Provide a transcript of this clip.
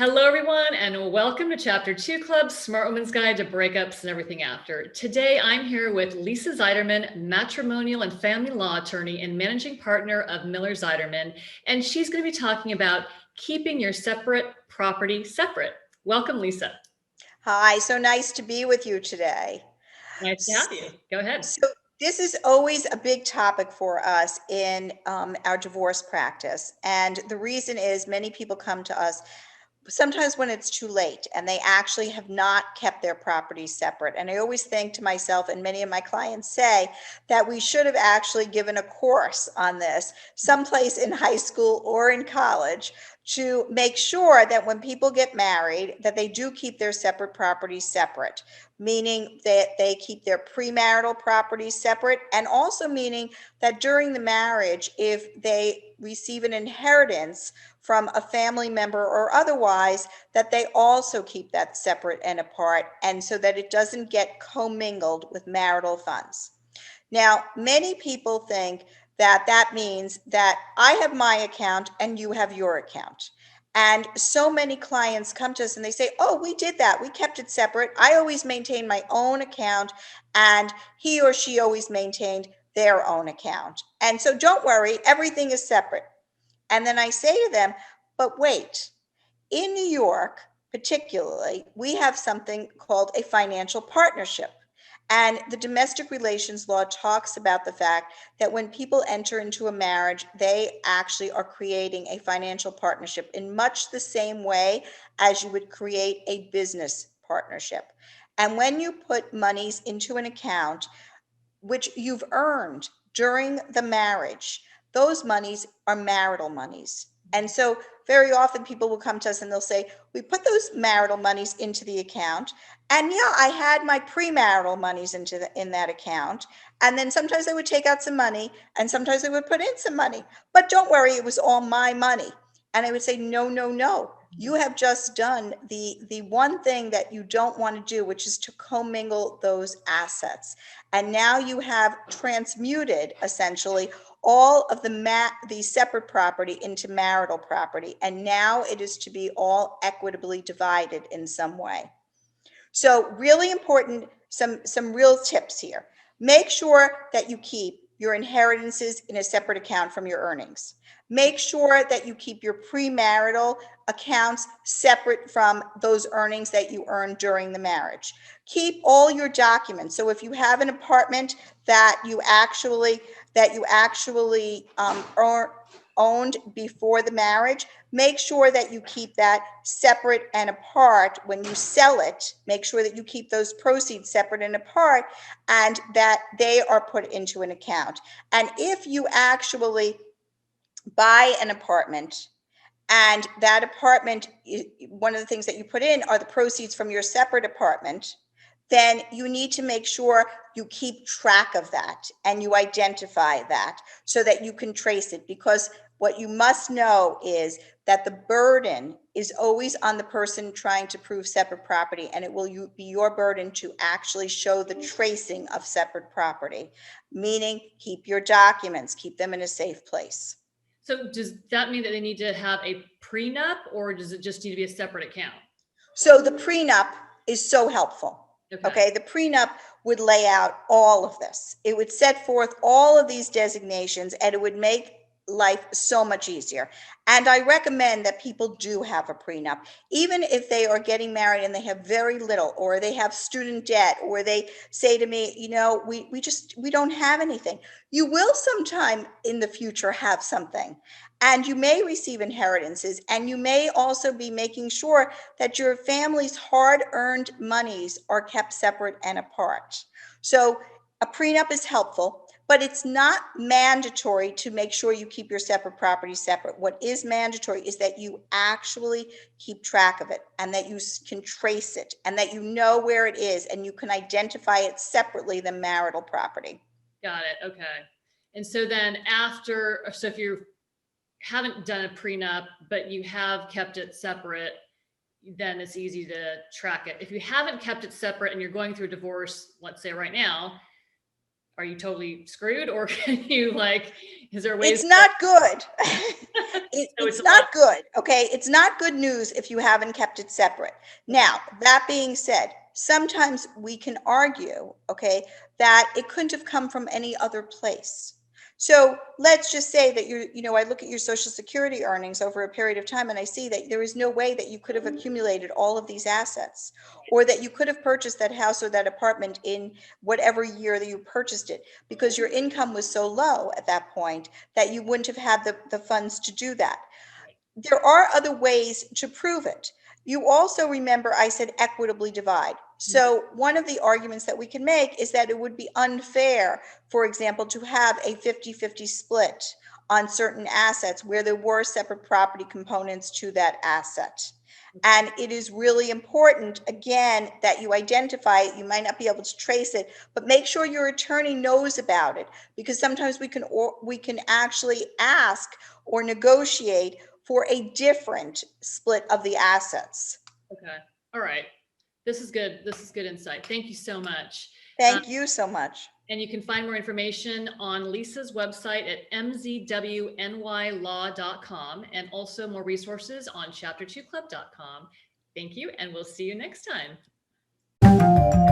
Hello, everyone, and welcome to Chapter 2 Club's Smart Woman's Guide to Breakups and Everything After. Today, I'm here with Lisa Zeiderman, matrimonial and family law attorney and managing partner of Miller Zeiderman, and she's going to be talking about keeping your separate property separate. Welcome, Lisa. Hi, so nice to be with you today. Nice to have you. Go ahead. So, this is always a big topic for us in our divorce practice. And the reason is many people come to us sometimes when it's too late and they actually have not kept their properties separate. And I always think to myself, and many of my clients say, that we should have actually given a course on this someplace in high school or in college to make sure that when people get married that they do keep their separate properties separate, meaning that they keep their premarital properties separate, and also meaning that during the marriage, if they receive an inheritance from a family member or otherwise, that they also keep that separate and apart, and so that it doesn't get commingled with marital funds. Now, many people think that that means that I have my account and you have your account. And so many clients come to us and they say, oh, we did that. We kept it separate. I always maintained my own account, and he or she always maintained their own account. And so don't worry, everything is separate. And then I say to them, but wait, in New York, particularly, we have something called a financial partnership. And the domestic relations law talks about the fact that when people enter into a marriage, they actually are creating a financial partnership in much the same way as you would create a business partnership. And when you put monies into an account, which you've earned during the marriage, those monies are marital monies. And so very often people will come to us and they'll say, we put those marital monies into the account. And yeah, I had my premarital monies in that account. And then sometimes they would take out some money and sometimes they would put in some money. But don't worry, it was all my money. And I would say, no, no, no. You have just done the one thing that you don't want to do, which is to commingle those assets. And now you have transmuted essentially all of the separate property into marital property, and now it is to be all equitably divided in some way. So really important, some real tips here. Make sure that you keep your inheritances in a separate account from your earnings. Make sure that you keep your premarital accounts separate from those earnings that you earn during the marriage. Keep all your documents. So if you have an apartment that you actually owned before the marriage, make sure that you keep that separate and apart. When you sell it, make sure that you keep those proceeds separate and apart, and that they are put into an account. And if you actually buy an apartment and that apartment, one of the things that you put in are the proceeds from your separate apartment, then you need to make sure you keep track of that and you identify that so that you can trace it. Because what you must know is that the burden is always on the person trying to prove separate property, and it will be your burden to actually show the tracing of separate property, meaning keep your documents, keep them in a safe place. So, does that mean that they need to have a prenup, or does it just need to be a separate account? So the prenup is so helpful. Okay, the prenup would lay out all of this. It would set forth all of these designations and it would make life so much easier. And I recommend that people do have a prenup, even if they are getting married and they have very little, or they have student debt, or they say to me, we don't have anything. You will sometime in the future have something, and you may receive inheritances, and you may also be making sure that your family's hard-earned monies are kept separate and apart. So a prenup is helpful, but it's not mandatory to make sure you keep your separate property separate. What is mandatory is that you actually keep track of it, and that you can trace it, and that you know where it is, and you can identify it separately than marital property. Got it. Okay. And so then so if you haven't done a prenup, but you have kept it separate, then it's easy to track it. If you haven't kept it separate and you're going through a divorce, let's say right now, are you totally screwed, or can you like, is there ways It's not good. so it's It's a lot. not good, okay? It's not good news if you haven't kept it separate. Now, that being said, sometimes we can argue, okay, that it couldn't have come from any other place. So let's just say that I look at your Social Security earnings over a period of time and I see that there is no way that you could have accumulated all of these assets, or that you could have purchased that house or that apartment in whatever year that you purchased it, because your income was so low at that point that you wouldn't have had the funds to do that. There are other ways to prove it. You also remember I said equitably divide. So one of the arguments that we can make is that it would be unfair, for example, to have a 50-50 split on certain assets where there were separate property components to that asset. And it is really important, again, that you identify it. You might not be able to trace it, but make sure your attorney knows about it, because sometimes we can actually ask or negotiate for a different split of the assets. Okay. All right. This is good. This is good insight. Thank you so much. Thank you so much. And you can find more information on Lisa's website at mzwnylaw.com, and also more resources on chapter2club.com. Thank you, and we'll see you next time.